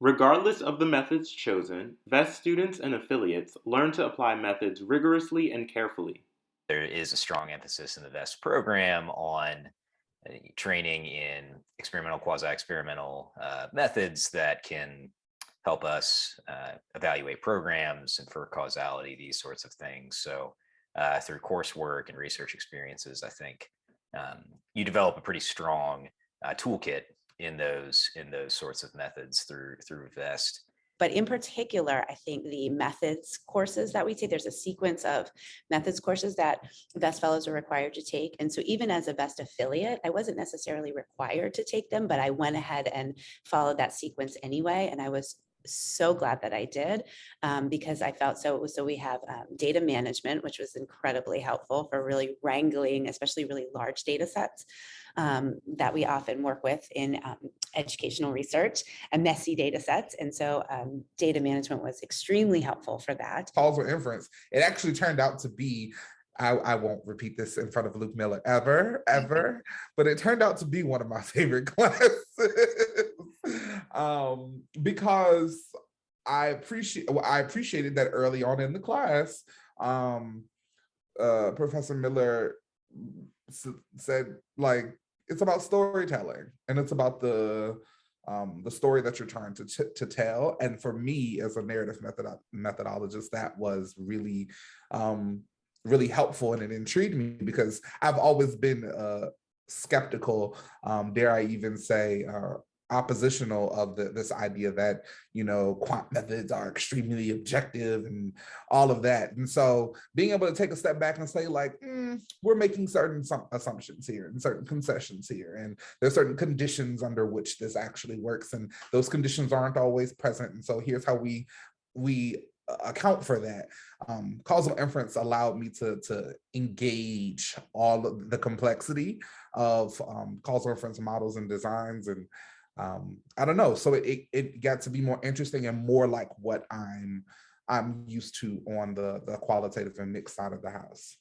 Regardless of the methods chosen, VEST students and affiliates learn to apply methods rigorously and carefully. There is a strong emphasis in the VEST program on training in experimental, quasi-experimental methods that can help us evaluate programs, infer causality, these sorts of things. So through coursework and research experiences, I think you develop a pretty strong toolkit in those sorts of methods through VEST. But in particular, I think the methods courses that we take, there's a sequence of methods courses that VEST fellows are required to take. And so even as a VEST affiliate, I wasn't necessarily required to take them, but I went ahead and followed that sequence anyway. And I was so glad that I did because I felt so. So we have data management, which was incredibly helpful for really wrangling, especially really large data sets that we often work with in educational research and messy data sets. And so data management was extremely helpful for that. Causal inference. It actually turned out to be, I won't repeat this in front of Luke Miller ever, but it turned out to be one of my favorite classes because I appreciated that early on in the class, Professor Miller said, like, it's about storytelling and it's about the story that you're trying to tell. And for me, as a narrative methodologist, that was really really helpful, and it intrigued me because I've always been skeptical, dare I even say, oppositional of this idea that, you know, quant methods are extremely objective and all of that. And so being able to take a step back and say, like, we're making certain assumptions here and certain concessions here, and there's certain conditions under which this actually works, and those conditions aren't always present. And so here's how we account for that. Causal inference allowed me to engage all of the complexity of causal inference models and designs, and I don't know. So it got to be more interesting and more like what I'm used to on the qualitative and mixed side of the house.